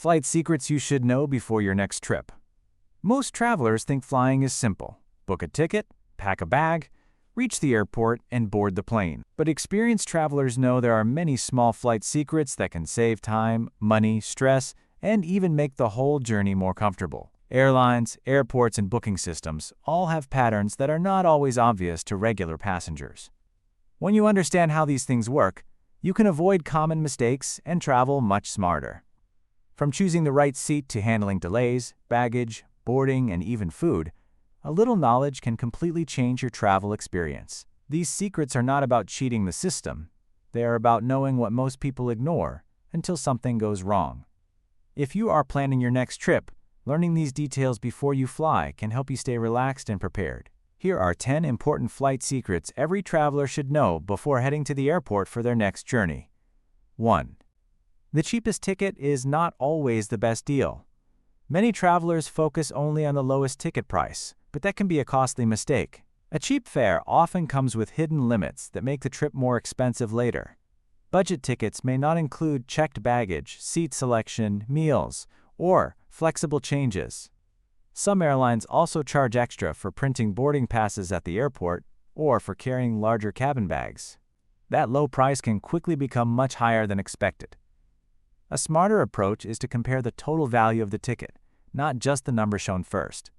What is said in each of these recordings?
Flight secrets you should know before your next trip. Most travelers think flying is simple. Book a ticket, pack a bag, reach the airport, and board the plane. But experienced travelers know there are many small flight secrets that can save time, money, stress, and even make the whole journey more comfortable. Airlines, airports, and booking systems all have patterns that are not always obvious to regular passengers. When you understand how these things work, you can avoid common mistakes and travel much smarter. From choosing the right seat to handling delays, baggage, boarding, and even food, a little knowledge can completely change your travel experience. These secrets are not about cheating the system. They are about knowing what most people ignore until something goes wrong. If you are planning your next trip, learning these details before you fly can help you stay relaxed and prepared. Here are 10 important flight secrets every traveler should know before heading to the airport for their next journey. 1. The cheapest ticket is not always the best deal. Many travelers focus only on the lowest ticket price, but that can be a costly mistake. A cheap fare often comes with hidden limits that make the trip more expensive later. Budget tickets may not include checked baggage, seat selection, meals, or flexible changes. Some airlines also charge extra for printing boarding passes at the airport or for carrying larger cabin bags. That low price can quickly become much higher than expected. A smarter approach is to compare the total value of the ticket, not just the number shown first.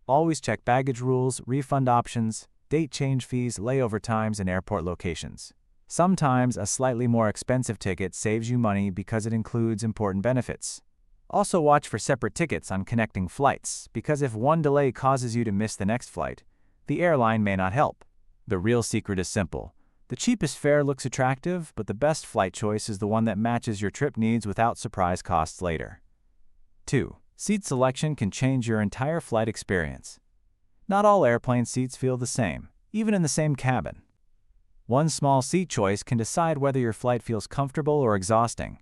Always check baggage rules, refund options, date change fees, layover times, and airport locations. Sometimes a slightly more expensive ticket saves you money because it includes important benefits. Also watch for separate tickets on connecting flights, because if one delay causes you to miss the next flight, the airline may not help. The real secret is simple. The cheapest fare looks attractive, but the best flight choice is the one that matches your trip needs without surprise costs later. 2. Seat selection can change your entire flight experience. Not all airplane seats feel the same, even in the same cabin. One small seat choice can decide whether your flight feels comfortable or exhausting.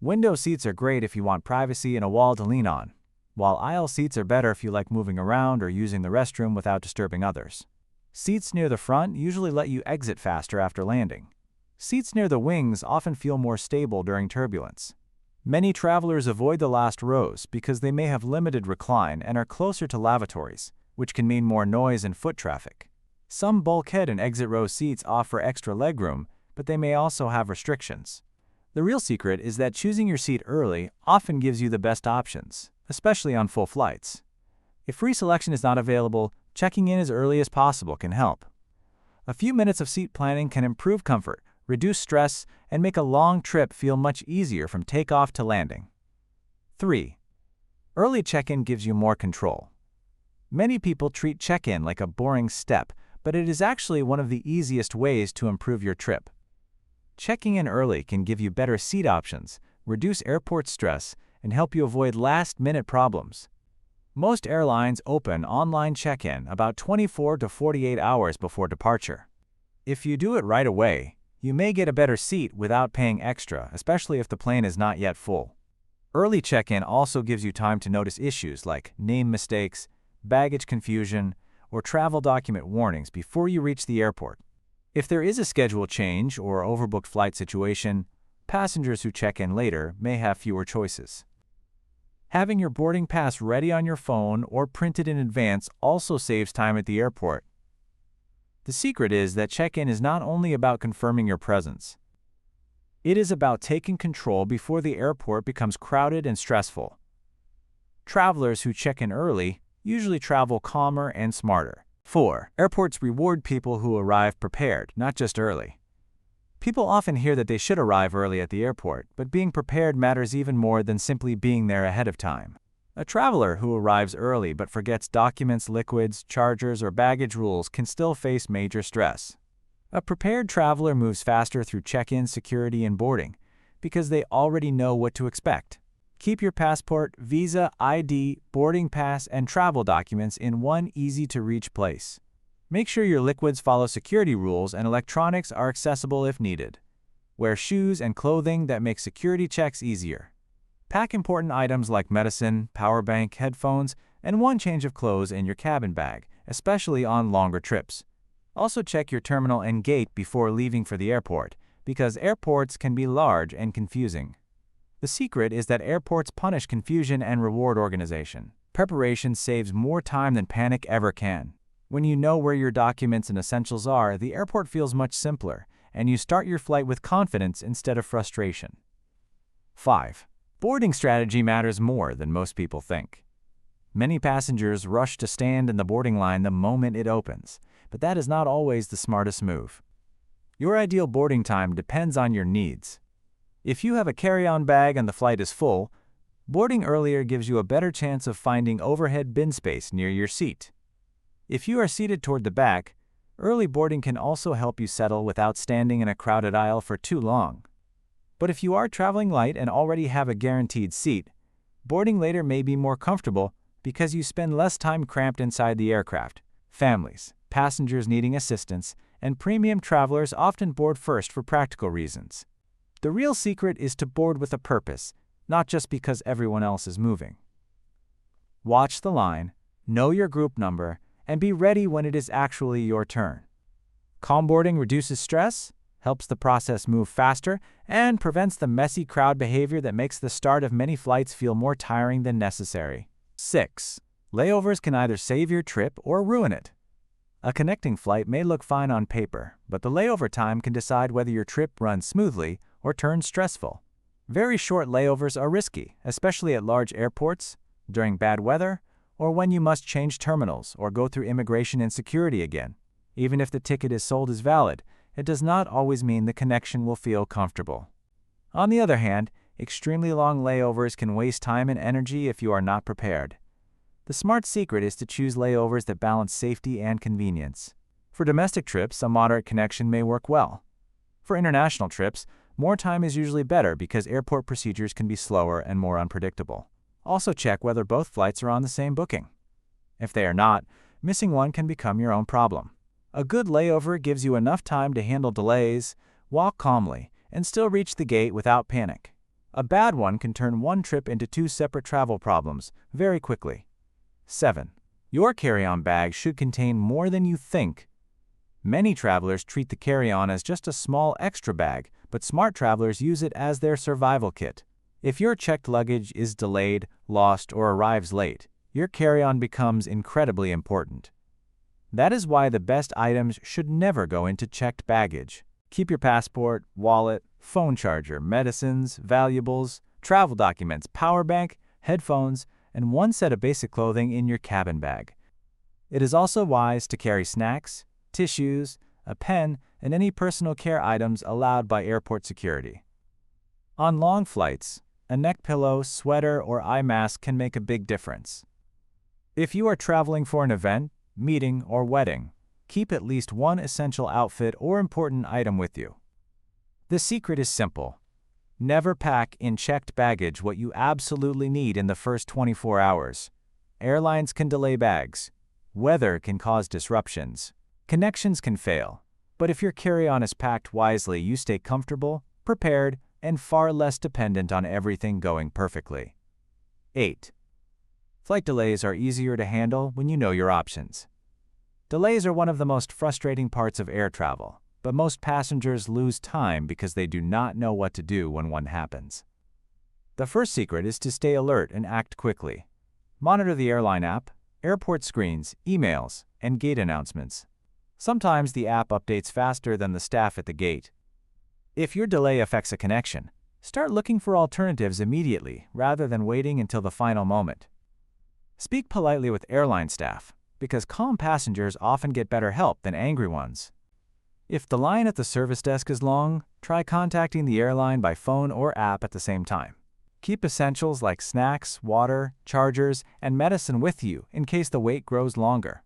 Window seats are great if you want privacy and a wall to lean on, while aisle seats are better if you like moving around or using the restroom without disturbing others. Seats near the front usually let you exit faster after landing. Seats near the wings often feel more stable during turbulence. Many travelers avoid the last rows because they may have limited recline and are closer to lavatories, which can mean more noise and foot traffic. Some bulkhead and exit row seats offer extra legroom, but they may also have restrictions. The real secret is that choosing your seat early often gives you the best options, especially on full flights. If free selection is not available, checking in as early as possible can help. A few minutes of seat planning can improve comfort, reduce stress, and make a long trip feel much easier from takeoff to landing. 3. Early check-in gives you more control. Many people treat check-in like a boring step, but it is actually one of the easiest ways to improve your trip. Checking in early can give you better seat options, reduce airport stress, and help you avoid last-minute problems. Most airlines open online check-in about 24 to 48 hours before departure. If you do it right away, you may get a better seat without paying extra, especially if the plane is not yet full. Early check-in also gives you time to notice issues like name mistakes, baggage confusion, or travel document warnings before you reach the airport. If there is a schedule change or overbooked flight situation, passengers who check in later may have fewer choices. Having your boarding pass ready on your phone or printed in advance also saves time at the airport. The secret is that check-in is not only about confirming your presence. It is about taking control before the airport becomes crowded and stressful. Travelers who check in early usually travel calmer and smarter. 4. Airports reward people who arrive prepared, not just early. People often hear that they should arrive early at the airport, but being prepared matters even more than simply being there ahead of time. A traveler who arrives early but forgets documents, liquids, chargers, or baggage rules can still face major stress. A prepared traveler moves faster through check-in, security, and boarding because they already know what to expect. Keep your passport, visa, ID, boarding pass, and travel documents in one easy-to-reach place. Make sure your liquids follow security rules and electronics are accessible if needed. Wear shoes and clothing that make security checks easier. Pack important items like medicine, power bank, headphones, and one change of clothes in your cabin bag, especially on longer trips. Also check your terminal and gate before leaving for the airport, because airports can be large and confusing. The secret is that airports punish confusion and reward organization. Preparation saves more time than panic ever can. When you know where your documents and essentials are, the airport feels much simpler, and you start your flight with confidence instead of frustration. 5. Boarding strategy matters more than most people think. Many passengers rush to stand in the boarding line the moment it opens, but that is not always the smartest move. Your ideal boarding time depends on your needs. If you have a carry-on bag and the flight is full, boarding earlier gives you a better chance of finding overhead bin space near your seat. If you are seated toward the back, early boarding can also help you settle without standing in a crowded aisle for too long. But if you are traveling light and already have a guaranteed seat, boarding later may be more comfortable because you spend less time cramped inside the aircraft. Families, passengers needing assistance, and premium travelers often board first for practical reasons. The real secret is to board with a purpose, not just because everyone else is moving. Watch the line, know your group number, and be ready when it is actually your turn. Calm boarding reduces stress, helps the process move faster, and prevents the messy crowd behavior that makes the start of many flights feel more tiring than necessary. 6. Layovers can either save your trip or ruin it. A connecting flight may look fine on paper, but the layover time can decide whether your trip runs smoothly or turns stressful. Very short layovers are risky, especially at large airports, during bad weather, or when you must change terminals or go through immigration and security again. Even if the ticket is sold as valid, it does not always mean the connection will feel comfortable. On the other hand, extremely long layovers can waste time and energy if you are not prepared. The smart secret is to choose layovers that balance safety and convenience. For domestic trips, a moderate connection may work well. For international trips, more time is usually better because airport procedures can be slower and more unpredictable. Also check whether both flights are on the same booking. If they are not, missing one can become your own problem. A good layover gives you enough time to handle delays, walk calmly, and still reach the gate without panic. A bad one can turn one trip into 2 separate travel problems very quickly. 7. Your carry-on bag should contain more than you think. Many travelers treat the carry-on as just a small extra bag, but smart travelers use it as their survival kit. If your checked luggage is delayed, lost, or arrives late, your carry-on becomes incredibly important. That is why the best items should never go into checked baggage. Keep your passport, wallet, phone charger, medicines, valuables, travel documents, power bank, headphones, and one set of basic clothing in your cabin bag. It is also wise to carry snacks, tissues, a pen, and any personal care items allowed by airport security. On long flights, a neck pillow, sweater, or eye mask can make a big difference. If you are traveling for an event, meeting, or wedding, keep at least one essential outfit or important item with you. The secret is simple. Never pack in checked baggage what you absolutely need in the first 24 hours. Airlines can delay bags. Weather can cause disruptions. Connections can fail. But if your carry-on is packed wisely, you stay comfortable, prepared, and far less dependent on everything going perfectly. 8. Flight delays are easier to handle when you know your options. Delays are one of the most frustrating parts of air travel, but most passengers lose time because they do not know what to do when one happens. The first secret is to stay alert and act quickly. Monitor the airline app, airport screens, emails, and gate announcements. Sometimes the app updates faster than the staff at the gate. If your delay affects a connection, start looking for alternatives immediately rather than waiting until the final moment. Speak politely with airline staff, because calm passengers often get better help than angry ones. If the line at the service desk is long, try contacting the airline by phone or app at the same time. Keep essentials like snacks, water, chargers, and medicine with you in case the wait grows longer.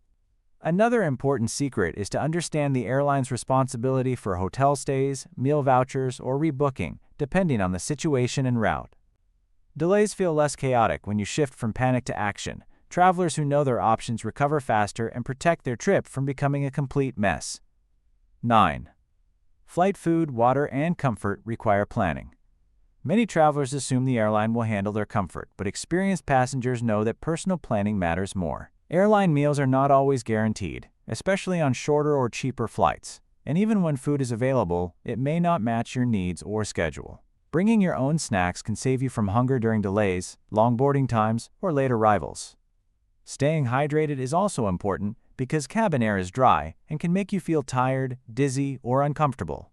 Another important secret is to understand the airline's responsibility for hotel stays, meal vouchers, or rebooking, depending on the situation and route. Delays feel less chaotic when you shift from panic to action. Travelers who know their options recover faster and protect their trip from becoming a complete mess. 9. Flight food, water, and comfort require planning. Many travelers assume the airline will handle their comfort, but experienced passengers know that personal planning matters more. Airline meals are not always guaranteed, especially on shorter or cheaper flights, and even when food is available, it may not match your needs or schedule. Bringing your own snacks can save you from hunger during delays, long boarding times, or late arrivals. Staying hydrated is also important because cabin air is dry and can make you feel tired, dizzy, or uncomfortable.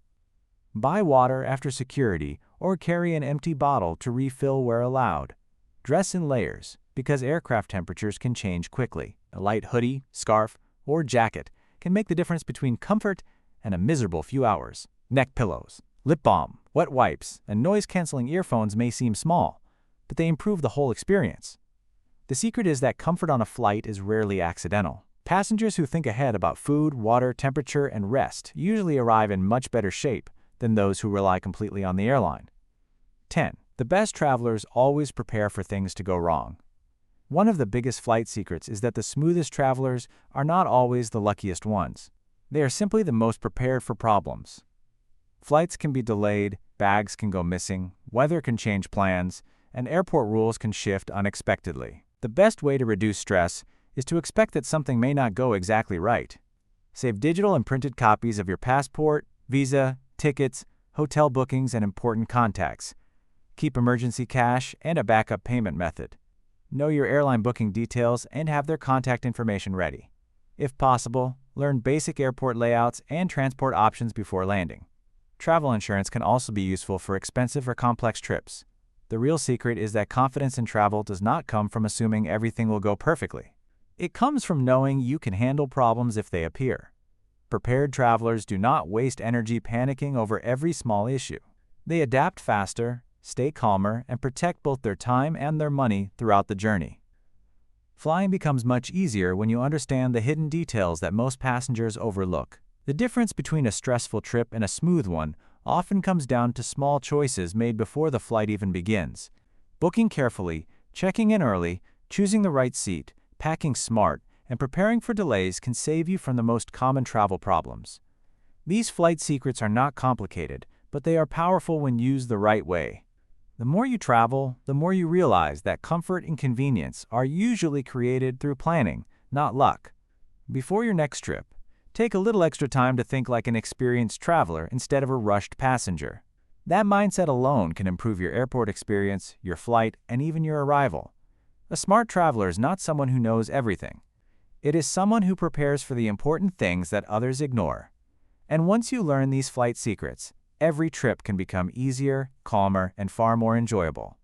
Buy water after security or carry an empty bottle to refill where allowed. Dress in layers because aircraft temperatures can change quickly. A light hoodie, scarf, or jacket can make the difference between comfort and a miserable few hours. Neck pillows, lip balm, wet wipes, and noise-canceling earphones may seem small, but they improve the whole experience. The secret is that comfort on a flight is rarely accidental. Passengers who think ahead about food, water, temperature, and rest usually arrive in much better shape than those who rely completely on the airline. 10. The best travelers always prepare for things to go wrong. One of the biggest flight secrets is that the smoothest travelers are not always the luckiest ones. They are simply the most prepared for problems. Flights can be delayed, bags can go missing, weather can change plans, and airport rules can shift unexpectedly. The best way to reduce stress is to expect that something may not go exactly right. Save digital and printed copies of your passport, visa, tickets, hotel bookings, and important contacts. Keep emergency cash and a backup payment method. Know your airline booking details and have their contact information ready. If possible, learn basic airport layouts and transport options before landing. Travel insurance can also be useful for expensive or complex trips. The real secret is that confidence in travel does not come from assuming everything will go perfectly. It comes from knowing you can handle problems if they appear. Prepared travelers do not waste energy panicking over every small issue. They adapt faster, stay calmer, and protect both their time and their money throughout the journey. Flying becomes much easier when you understand the hidden details that most passengers overlook. The difference between a stressful trip and a smooth one often comes down to small choices made before the flight even begins. Booking carefully, checking in early, choosing the right seat, packing smart, and preparing for delays can save you from the most common travel problems. These flight secrets are not complicated, but they are powerful when used the right way. The more you travel, the more you realize that comfort and convenience are usually created through planning, not luck. Before your next trip, take a little extra time to think like an experienced traveler instead of a rushed passenger. That mindset alone can improve your airport experience, your flight, and even your arrival. A smart traveler is not someone who knows everything. It is someone who prepares for the important things that others ignore. And once you learn these flight secrets, every trip can become easier, calmer, and far more enjoyable.